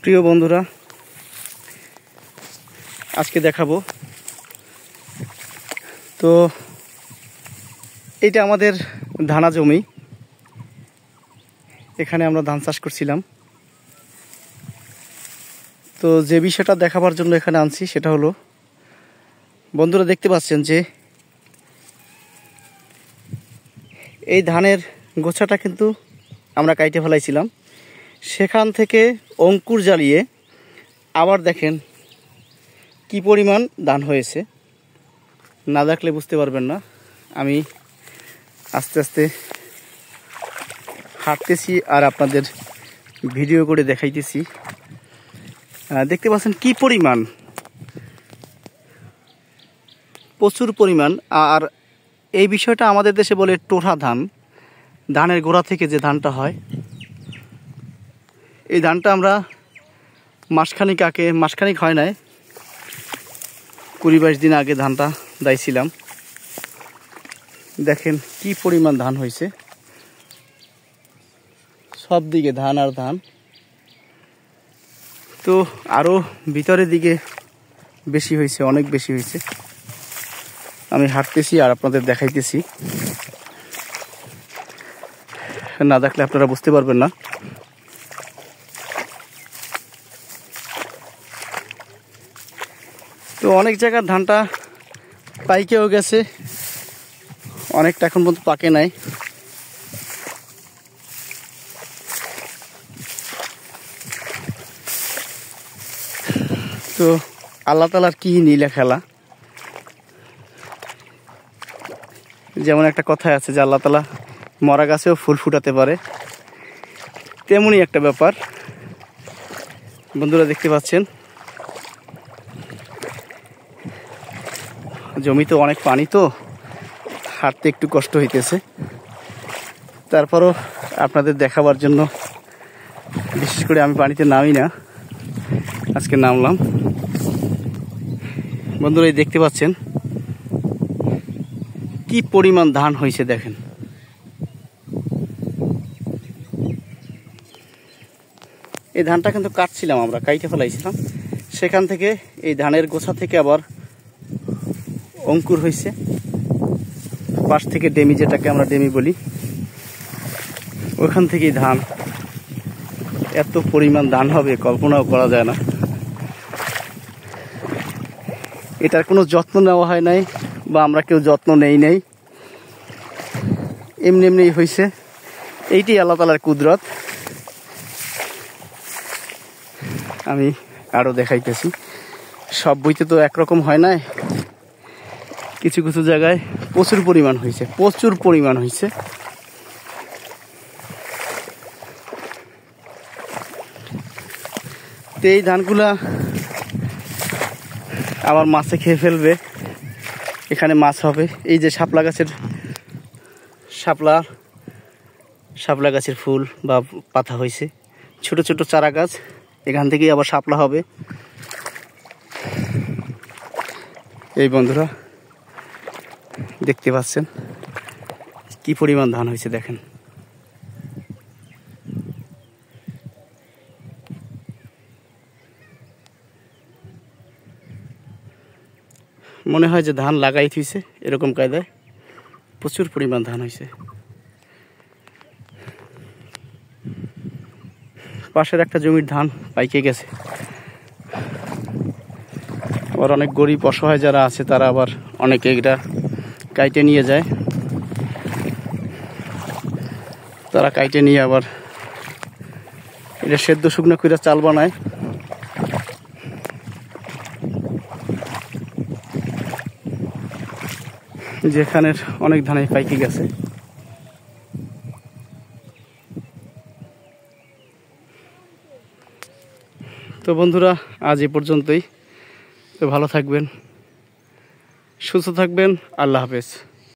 প্রিয় বন্ধুরা, আজকে দেখাবো তো এটা আমাদের ধানা জমি। এখানে আমরা ধান চাষ করছিলাম। তো যে বিষয়টা দেখাবার জন্য এখানে আনছি সেটা হলো, বন্ধুরা দেখতে পাচ্ছেন যে এই ধানের গোছাটা কিন্তু আমরা কাইটে ফেলাইছিলাম। সেখান থেকে অঙ্কুর জ্বালিয়ে আবার দেখেন কি পরিমাণ ধান হয়েছে। না দেখলে বুঝতে পারবেন না। আমি আস্তে আস্তে হাঁটতেছি আর আপনাদের ভিডিও করে দেখাইতেছি। দেখতে পাচ্ছেন কি পরিমাণ, প্রচুর পরিমাণ। আর এই বিষয়টা আমাদের দেশে বলে টোঠা ধান। ধানের গোড়া থেকে যে ধানটা হয়, এই ধানটা আমরা মাসখানিক হয় নাই, 20-22 দিন আগে ধানটা দাইছিলাম। দেখেন কি পরিমাণ ধান হয়েছে, সব দিকে ধান আর ধান। তো আরও ভিতরের দিকে বেশি হয়েছে, অনেক বেশি হয়েছে। আমি হাঁটতেছি আর আপনাদের দেখাইতেছি। না দেখলে আপনারা বুঝতে পারবেন না। তো অনেক জায়গার ধানটা পাইকেও গেছে, অনেকটা এখন পর্যন্ত পাকে নাই। তো আল্লাহ তাআলার কি নীলা খেলা। যেমন একটা কথা আছে যে আল্লাহ তাআলা মরা গাছেও ফুল ফুটাতে পারে, তেমনই একটা ব্যাপার। বন্ধুরা দেখতে পাচ্ছেন জমিতে অনেক পানি, তো হাঁটতে একটু কষ্ট হইতেছে। তারপরও আপনাদের দেখাবার জন্য, বিশেষ করে আমি পানিতে নামি না, আজকে নামলাম। বন্ধুরা এই দেখতে পাচ্ছেন কি পরিমাণ ধান হয়েছে। দেখেন এই ধানটা কিন্তু কাটছিলাম, আমরা কাইটে ফেলাইছিলাম। সেখান থেকে এই ধানের গোছা থেকে আবার অঙ্কুর হয়েছে। পাশ থেকে ডেমি, যেটাকে আমরা ডেমি বলি, ওখান থেকেই ধান। এত পরিমাণ ধান হবে কল্পনাও করা যায় না। এটার কোনো যত্ন নেওয়া হয় নাই, বা আমরা কেউ যত্ন নেই নাই, এমনি এমনি হয়েছে। এইটি আল্লাহ তাআলার কুদরত। আমি আরও দেখাইতেছি। সব বইতে তো একরকম হয় না, কিছু কিছু জায়গায় প্রচুর পরিমাণ হয়েছে, প্রচুর পরিমাণ হয়েছে। তো এই ধানগুলা আবার মাছে খেয়ে ফেলবে। এখানে মাছ হবে। এই যে শাপলা গাছের ফুল বা পাতা হয়েছে, ছোট ছোট চারা গাছ, এখান থেকেই আবার শাপলা হবে। এই বন্ধুরা দেখতে পাচ্ছেন কি পরিমাণ ধান হয়েছে। দেখেন মনে হয় যে ধান লাগাই থইছে, এরকম কায়দায় প্রচুর পরিমাণ ধান হয়েছে। পাশের একটা জমির ধান পাইকে গেছে। আবার অনেক গরিব অসহায় যারা আছে তারা আবার অনেকে এটা কাইটে নিয়ে যায়। তারা কাইটে নিয়ে আবার এটা সেদ্ধ শুকনো করে চাল বানায়। যেখানের অনেক ধানে পাইকে গেছে। তো বন্ধুরা আজ এ পর্যন্তই। তো ভালো থাকবেন, সুস্থ থাকবেন। আল্লাহ হাফেজ।